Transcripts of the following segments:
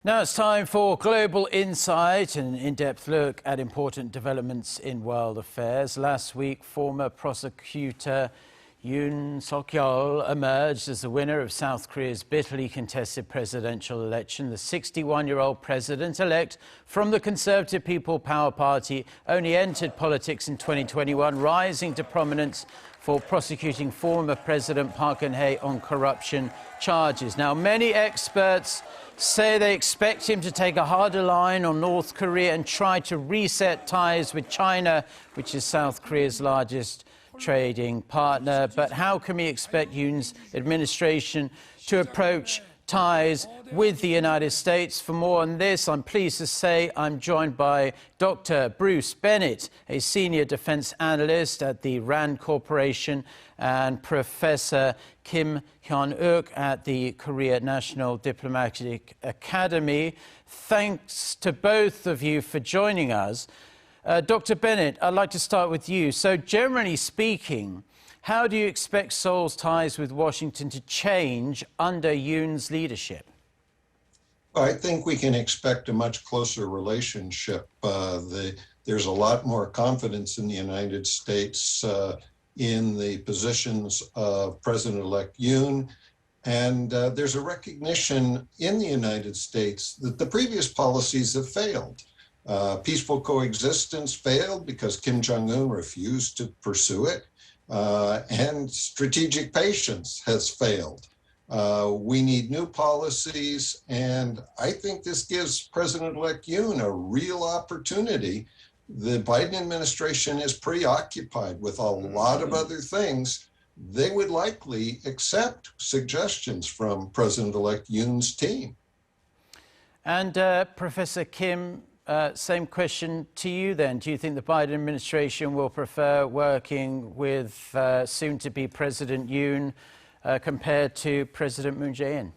Now it's time for Global Insight, an in-depth look at important developments in world affairs. Last week, former prosecutor Yoon Suk-yeol emerged as the winner of South Korea's bitterly contested presidential election. The 61-year-old president-elect from the Conservative People Power Party only entered politics in 2021, rising to prominence for prosecuting former President Park Geun-hye on corruption charges. Now, many experts say they expect him to take a harder line on North Korea and try to reset ties with China, which is South Korea's largest trading partner. But how can we expect Yoon's administration to approach ties with the United States? For more on this, I'm pleased to say I'm joined by Dr. Bruce Bennett, a senior defense analyst at the Rand Corporation, and Professor Kim Hyun-wook at the Korea National Diplomatic Academy. Thanks to both of you for joining us. Dr. Bennett, I'd like to start with you. So generally speaking, how do you expect Seoul's ties with Washington to change under Yoon's leadership? I think we can expect a much closer relationship. There's a lot more confidence in the United States in the positions of President-elect Yoon. And there's a recognition in the United States that the previous policies have failed. Peaceful coexistence failed because Kim Jong-un refused to pursue it. And strategic patience has failed. We need new policies, and I think this gives President-elect Yoon a real opportunity. The Biden administration is preoccupied with a lot of other things. They would likely accept suggestions from President-elect Yoon's team. And Professor Kim, same question to you then. Do you think the Biden administration will prefer working with soon-to-be President Yoon compared to President Moon Jae-in?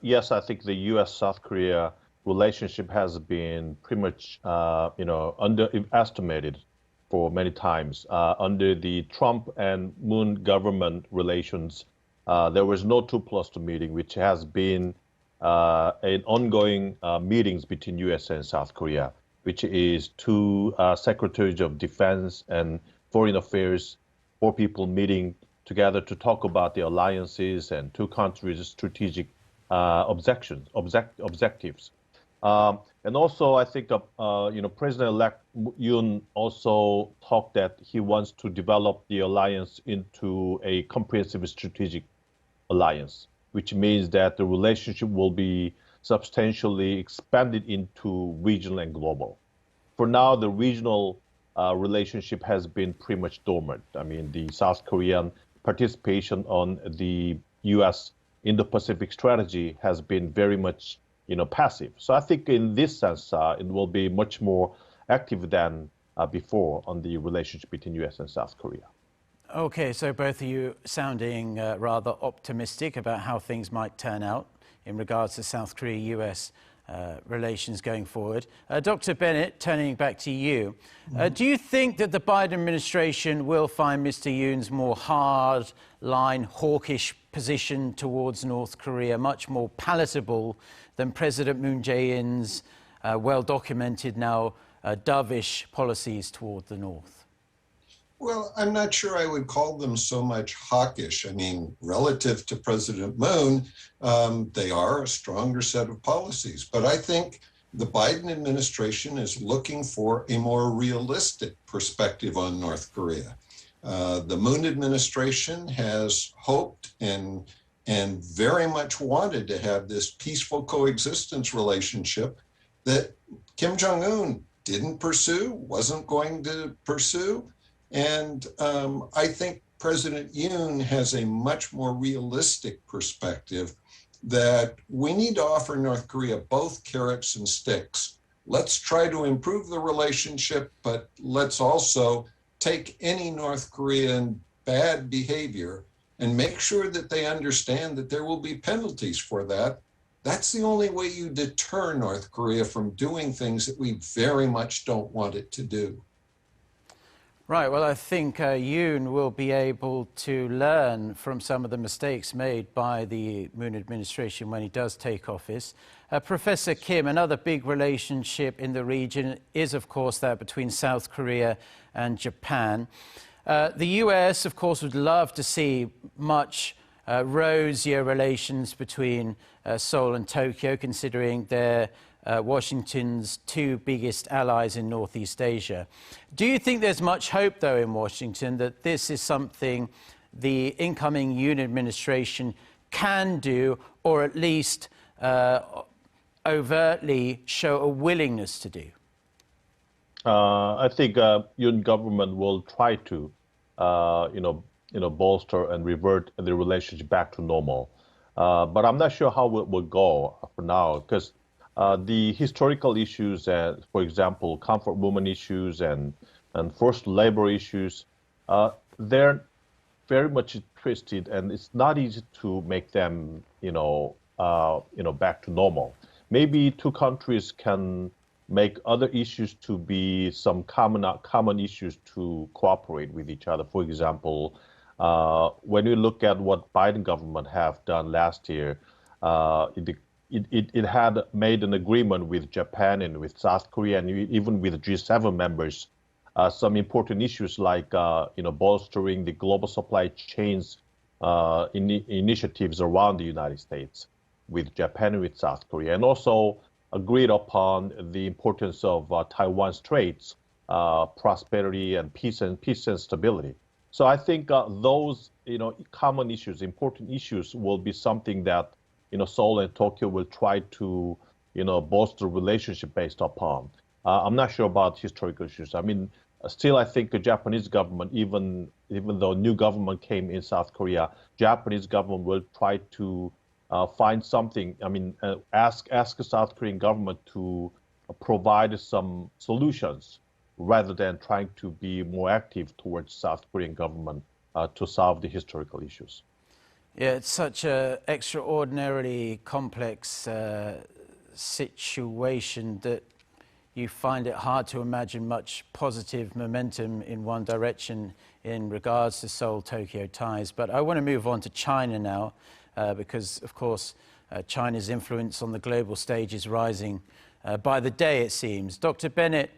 Yes, I think the U.S.-South Korea relationship has been pretty much, underestimated for many times. Under the Trump and Moon government relations, there was no 2+2 meeting, which has been an ongoing meetings between U.S. and South Korea, which is two secretaries of defense and foreign affairs, four people meeting together to talk about the alliances and two countries' strategic objectives. And also, I think President-elect Yoon also talked that he wants to develop the alliance into a comprehensive strategic alliance, which means that the relationship will be substantially expanded into regional and global. For now, the regional relationship has been pretty much dormant. I mean, the South Korean participation on the U.S. Indo-Pacific strategy has been very much, passive. So I think in this sense, it will be much more active than before on the relationship between U.S. and South Korea. Okay, so both of you sounding rather optimistic about how things might turn out in regards to South Korea-U.S. relations going forward. Dr. Bennett, turning back to you, do you think that the Biden administration will find Mr. Yoon's more hard-line, hawkish position towards North Korea much more palatable than President Moon Jae-in's well-documented now dovish policies toward the North? Well, I'm not sure I would call them so much hawkish. I mean, relative to President Moon, they are a stronger set of policies. But I think the Biden administration is looking for a more realistic perspective on North Korea. The Moon administration has hoped and very much wanted to have this peaceful coexistence relationship that Kim Jong-un didn't pursue, wasn't going to pursue. And I think President Yoon has a much more realistic perspective that we need to offer North Korea both carrots and sticks. Let's try to improve the relationship, but let's also take any North Korean bad behavior and make sure that they understand that there will be penalties for that. That's the only way you deter North Korea from doing things that we very much don't want it to do. Right, well, I think Yoon will be able to learn from some of the mistakes made by the Moon administration when he does take office. Professor Kim, another big relationship in the region is, of course, that between South Korea and Japan. The US, of course, would love to see much rosier relations between Seoul and Tokyo, considering they're Washington's two biggest allies in Northeast Asia. Do you think there's much hope, though, in Washington that this is something the incoming Yoon administration can do, or at least overtly show a willingness to do? I think Yoon government will try to, bolster and revert the relationship back to normal. But I'm not sure how it will go for now, because the historical issues, for example, comfort women issues and forced labor issues, they're very much twisted, and it's not easy to make them, back to normal. Maybe two countries can make other issues to be some common issues to cooperate with each other. For example, when you look at what Biden government have done last year, it had made an agreement with Japan and with South Korea and even with G7 members, some important issues like bolstering the global supply chains initiatives around the United States with Japan and with South Korea, and also agreed upon the importance of Taiwan Straits, prosperity and peace and stability. So I think those common issues, important issues, will be something that Seoul and Tokyo will try to, bolster relationship based upon. I'm not sure about historical issues. I mean, still, I think the Japanese government, even though new government came in South Korea, Japanese government will try to find something. I mean, ask the South Korean government to provide some solutions rather than trying to be more active towards South Korean government to solve the historical issues. Yeah, it's such an extraordinarily complex situation that you find it hard to imagine much positive momentum in one direction in regards to Seoul-Tokyo ties. But I want to move on to China now, because, of course, China's influence on the global stage is rising by the day, it seems. Dr. Bennett,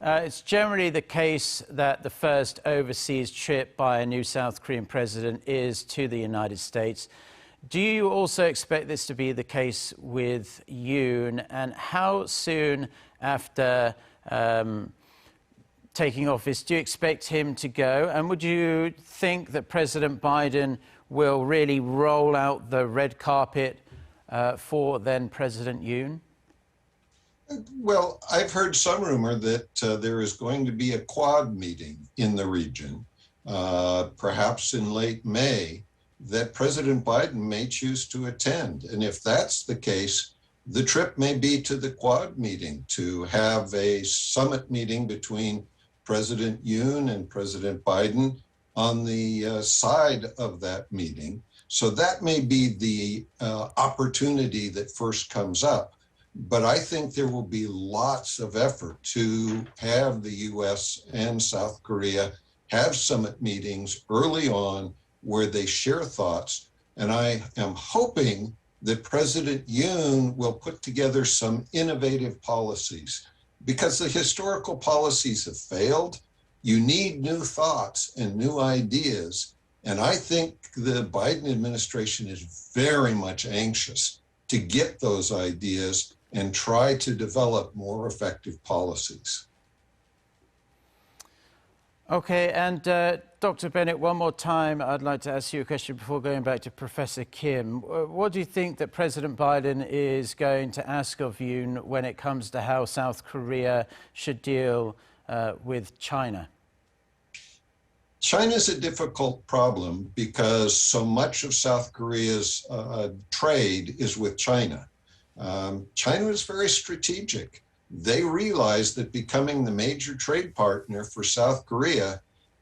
it's generally the case that the first overseas trip by a new South Korean president is to the United States. Do you also expect this to be the case with Yoon? And how soon after taking office do you expect him to go? And would you think that President Biden will really roll out the red carpet for then President Yoon? Well, I've heard some rumor that there is going to be a Quad meeting in the region, perhaps in late May, that President Biden may choose to attend. And if that's the case, the trip may be to the Quad meeting to have a summit meeting between President Yoon and President Biden on the side of that meeting. So that may be the opportunity that first comes up. But I think there will be lots of effort to have the US and South Korea have summit meetings early on where they share thoughts. And I am hoping that President Yoon will put together some innovative policies, because the historical policies have failed. You need new thoughts and new ideas. And I think the Biden administration is very much anxious to get those ideas and try to develop more effective policies. Okay, and Dr. Bennett, one more time, I'd like to ask you a question before going back to Professor Kim. What do you think that President Biden is going to ask of you when it comes to how South Korea should deal with China? China's a difficult problem because so much of South Korea's trade is with China. China is very strategic. They realized that becoming the major trade partner for South Korea,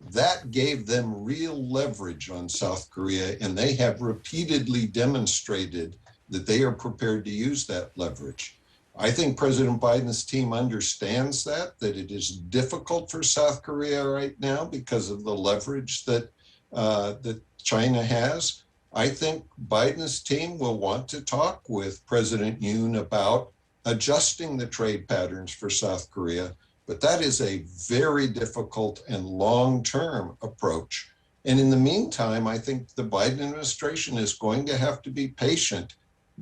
that gave them real leverage on South Korea, and they have repeatedly demonstrated that they are prepared to use that leverage. I think President Biden's team understands that it is difficult for South Korea right now because of the leverage that China has. I think Biden's team will want to talk with President Yoon about adjusting the trade patterns for South Korea, but that is a very difficult and long-term approach. And in the meantime, I think the Biden administration is going to have to be patient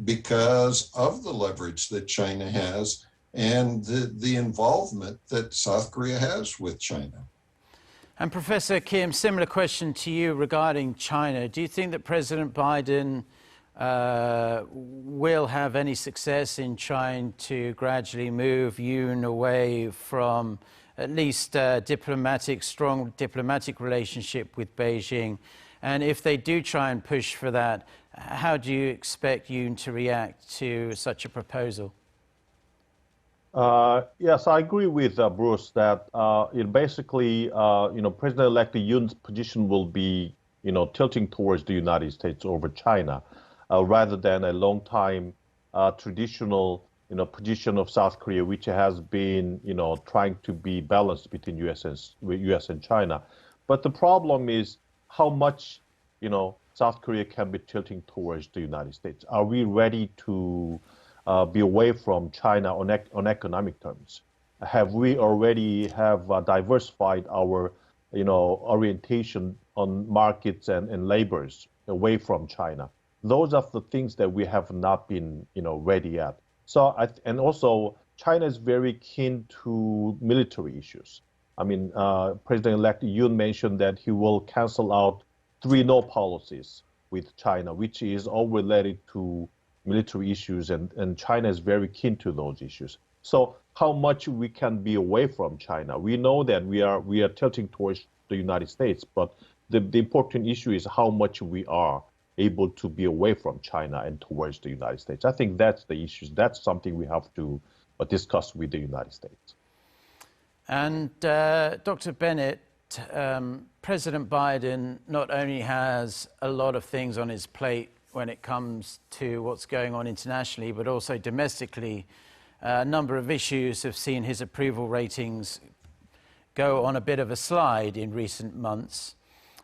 because of the leverage that China has and the involvement that South Korea has with China. And Professor Kim, similar question to you regarding China. Do you think that President Biden will have any success in trying to gradually move Yoon away from at least strong diplomatic relationship with Beijing? And if they do try and push for that, how do you expect Yoon to react to such a proposal? Yes, I agree with Bruce that basically, President-elect Yoon's position will be, tilting towards the United States over China, rather than a long-time traditional, position of South Korea, which has been, trying to be balanced between U.S. and China. But the problem is how much, South Korea can be tilting towards the United States. Are we ready to be away from China on economic terms? Have we already diversified our, orientation on markets and labors away from China? Those are the things that we have not been, ready yet. So, and also China is very keen to military issues. I mean, President-elect Yoon mentioned that he will cancel out 3 no policies with China, which is all related to military issues, and China is very keen to those issues. So how much we can be away from China? We know that we are tilting towards the United States, but the important issue is how much we are able to be away from China and towards the United States. I think that's the issue. That's something we have to discuss with the United States. And Dr. Bennett, President Biden not only has a lot of things on his plate when it comes to what's going on internationally, but also domestically. A number of issues have seen his approval ratings go on a bit of a slide in recent months.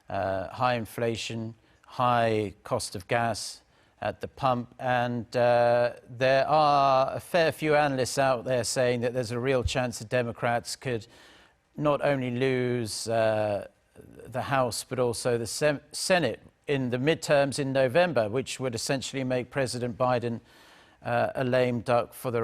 High inflation, high cost of gas at the pump, and there are a fair few analysts out there saying that there's a real chance the Democrats could not only lose the House, but also the Senate in the midterms in November, which would essentially make President Biden a lame duck for the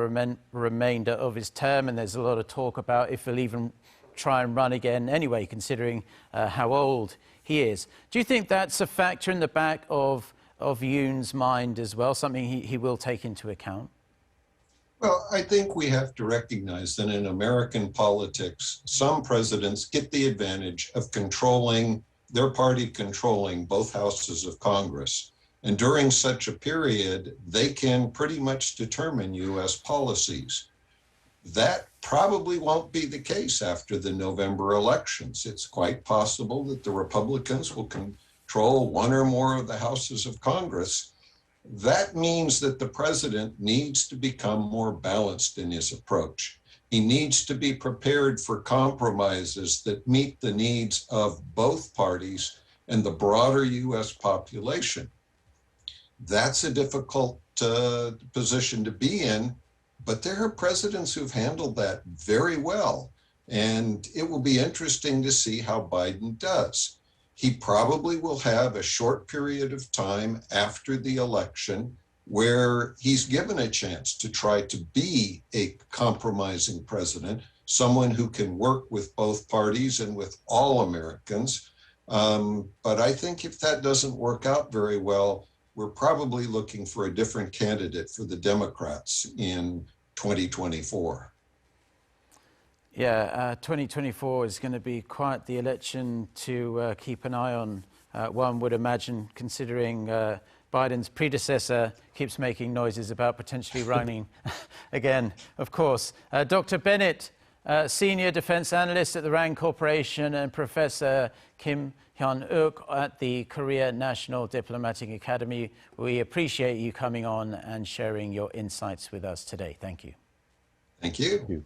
remainder of his term. And there's a lot of talk about if he'll even try and run again anyway, considering how old he is. Do you think that's a factor in the back of Yoon's mind as well, something he will take into account? Well, I think we have to recognize that in American politics, some presidents get the advantage of their party controlling both houses of Congress. And during such a period, they can pretty much determine U.S. policies. That probably won't be the case after the November elections. It's quite possible that the Republicans will control one or more of the houses of Congress. That means that the president needs to become more balanced in his approach. He needs to be prepared for compromises that meet the needs of both parties and the broader U.S. population. That's a difficult position to be in, but there are presidents who've handled that very well, and it will be interesting to see how Biden does. He probably will have a short period of time after the election where he's given a chance to try to be a compromising president, someone who can work with both parties and with all Americans. But I think if that doesn't work out very well, we're probably looking for a different candidate for the Democrats in 2024. Yeah, 2024 is going to be quite the election to keep an eye on, one would imagine, considering Biden's predecessor keeps making noises about potentially running again, of course. Dr. Bennett, Senior Defense Analyst at the Arirang Corporation, and Professor Kim Hyun-wook at the Korea National Diplomatic Academy. We appreciate you coming on and sharing your insights with us today. Thank you. Thank you. Thank you.